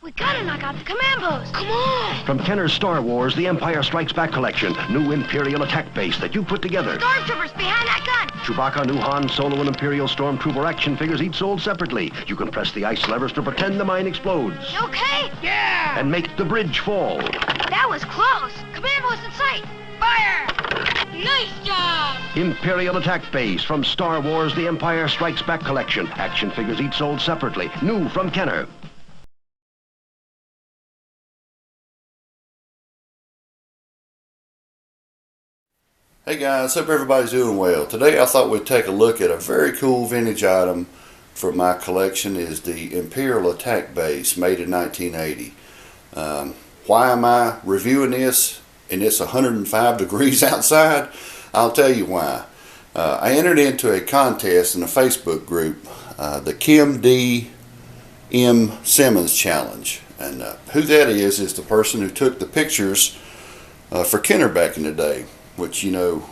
We gotta knock out the command post. Come on! From Kenner's Star Wars, the Empire Strikes Back collection. New Imperial attack base that you put together. Stormtroopers behind that gun! Chewbacca, new Han, Solo, and Imperial Stormtrooper action figures each sold separately. You can press the ice levers to pretend the mine explodes. You okay? Yeah! And make the bridge fall. That was close. Command post in sight. Fire! Nice job! Imperial attack base from Star Wars, the Empire Strikes Back collection. Action figures each sold separately. New from Kenner. Hey guys, hope everybody's doing well. Today I thought we'd take a look at a very cool vintage item from my collection. Is the Imperial attack base made in 1980. Why am I reviewing this and it's 105 degrees outside? I'll tell you why. I entered into a contest in a Facebook group, the Kim D. M. Simmons Challenge. And who that is the person who took the pictures for Kenner back in the day. Which, you know,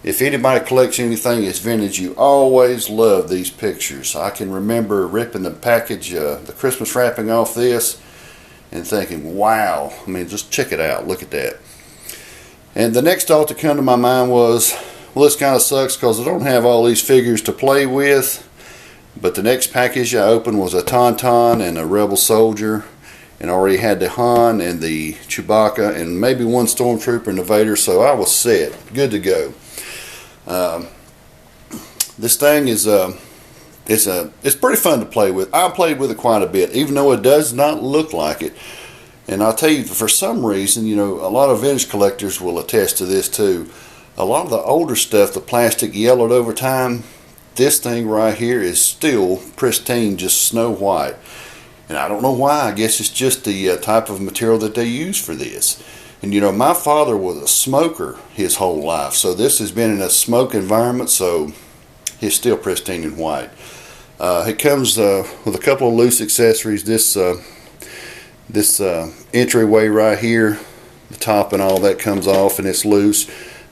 if anybody collects anything that's vintage, you always love these pictures. I can remember ripping the package, the Christmas wrapping off this and thinking, wow, I mean, just check it out, look at that. And the next thought to come to my mind was, well, this kind of sucks because I don't have all these figures to play with. But the next package I opened was a Tauntaun and a Rebel Soldier. And already had the Han and the Chewbacca and maybe one Stormtrooper and the Vader, so I was set, good to go. This thing is it's pretty fun to play with. I played with it quite a bit, even though it does not look like it. And I'll tell you, for some reason, you know, a lot of vintage collectors will attest to this too. A lot of the older stuff, the plastic yellowed over time. This thing right here is still pristine, just snow white. And I don't know why. I guess it's just the type of material that they use for this. And you know, my father was a smoker his whole life, so this has been in a smoke environment, so it's still pristine and white. It comes with a couple of loose accessories. This entryway right here, the top and all that comes off and it's loose.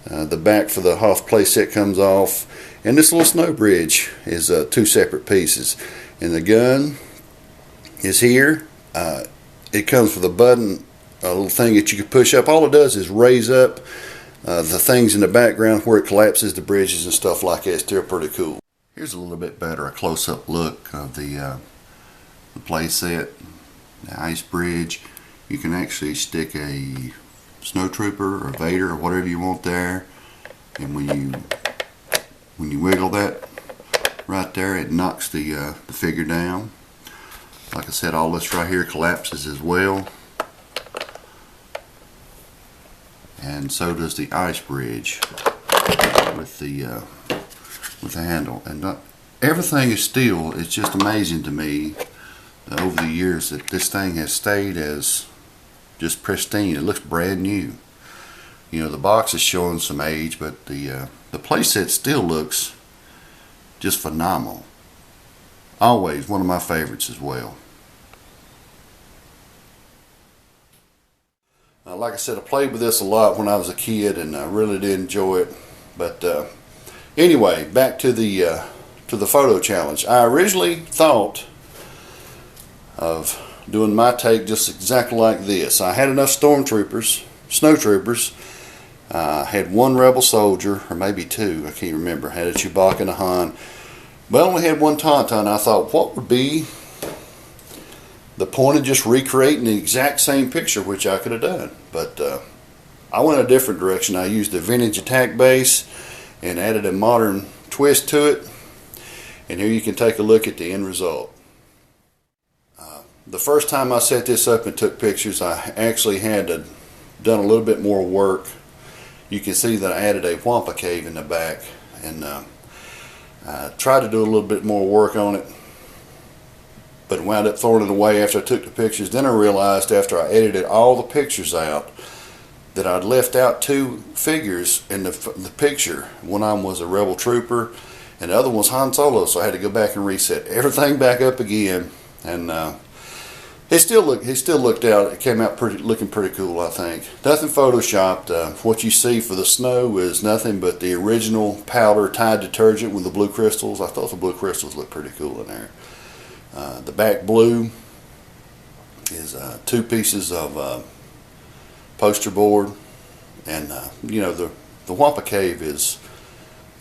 The back for the Hoth playset comes off, and this little snow bridge is two separate pieces. And the gun is here. It comes with a button, a little thing that you can push up. All it does is raise up the things in the background where it collapses the bridges and stuff like that. It's still pretty cool. Here's a little bit better, a close-up look of the play set, the ice bridge. You can actually stick a Snowtrooper or Vader or whatever you want there, and when you wiggle that right there, it knocks the figure down. Like I said, all this right here collapses as well, and so does the ice bridge with the handle. And everything is still. It's just amazing to me over the years that this thing has stayed as just pristine. It looks brand new. You know, the box is showing some age, but the playset still looks just phenomenal. Always one of my favorites as well. Like I said, I played with this a lot when I was a kid, and I really did enjoy it. But anyway, back to the photo challenge. I originally thought of doing my take just exactly like this. I had enough snowtroopers. I had one Rebel Soldier, or maybe two, I can't remember. I had a Chewbacca and a Han. But I only had one Tauntaun. I thought, what would be the point of just recreating the exact same picture, which I could have done. But I went a different direction. I used the vintage attack base and added a modern twist to it. And here you can take a look at the end result. The first time I set this up and took pictures, I actually had done a little bit more work. You can see that I added a Wampa cave in the back, and I tried to do a little bit more work on it, but wound up throwing it away after I took the pictures. Then I realized after I edited all the pictures out that I'd left out two figures in the picture. One of them was a Rebel Trooper and the other one was Han Solo, so I had to go back and reset everything back up again. And it still looked out. It came out looking pretty cool, I think. Nothing photoshopped. What you see for the snow is nothing but the original powder Tide detergent with the blue crystals. I thought the blue crystals looked pretty cool in there. The back blue is 2 pieces of poster board, and you know, the Wampa Cave is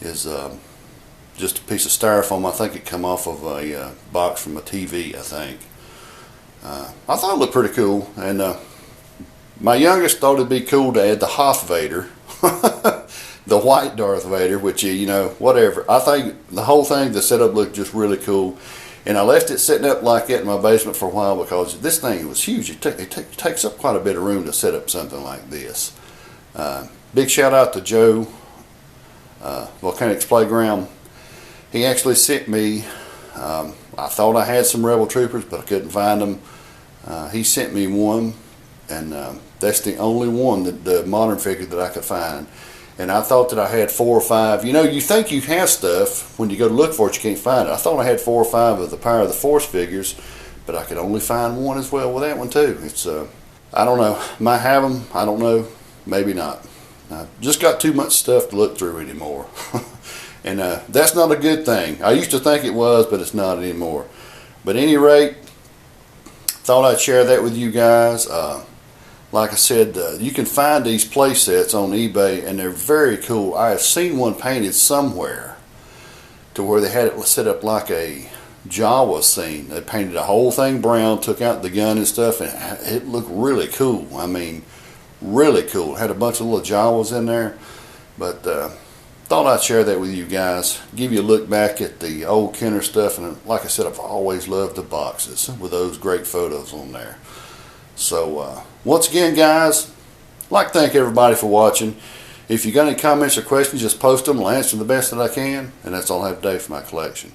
just a piece of styrofoam. I think it come off of a box from a TV, I think. I thought it looked pretty cool, and my youngest thought it'd be cool to add the Hoth Vader, the white Darth Vader, which, you know, whatever. I think the whole thing, the setup looked just really cool, and I left it sitting up like that in my basement for a while because this thing was huge. It takes up quite a bit of room to set up something like this. Big shout out to Joe, Volcanics Playground. He actually sent me, I thought I had some Rebel Troopers, but I couldn't find them. He sent me one, and that's the only one, the modern figure that I could find. And I thought that I had 4 or 5. You know, you think you have stuff when you go to look for it, you can't find it. I thought I had 4 or 5 of the Power of the Force figures, but I could only find one as well with that one too. It's I don't know. Might have them. I don't know. Maybe not. I just got too much stuff to look through anymore. And that's not a good thing. I used to think it was, but it's not anymore. But at any rate, thought I'd share that with you guys. Like I said, you can find these play sets on eBay, and they're very cool. I have seen one painted somewhere to where they had it set up like a Jawa scene. They painted the whole thing brown, took out the gun and stuff, and it looked really cool. I mean, really cool. It had a bunch of little Jawas in there. But thought I'd share that with you guys, give you a look back at the old Kenner stuff, and like I said, I've always loved the boxes with those great photos on there. So once again, guys, I'd like to thank everybody for watching. If you got any comments or questions, just post them. I'll answer the best that I can, and that's all I have today for my collection.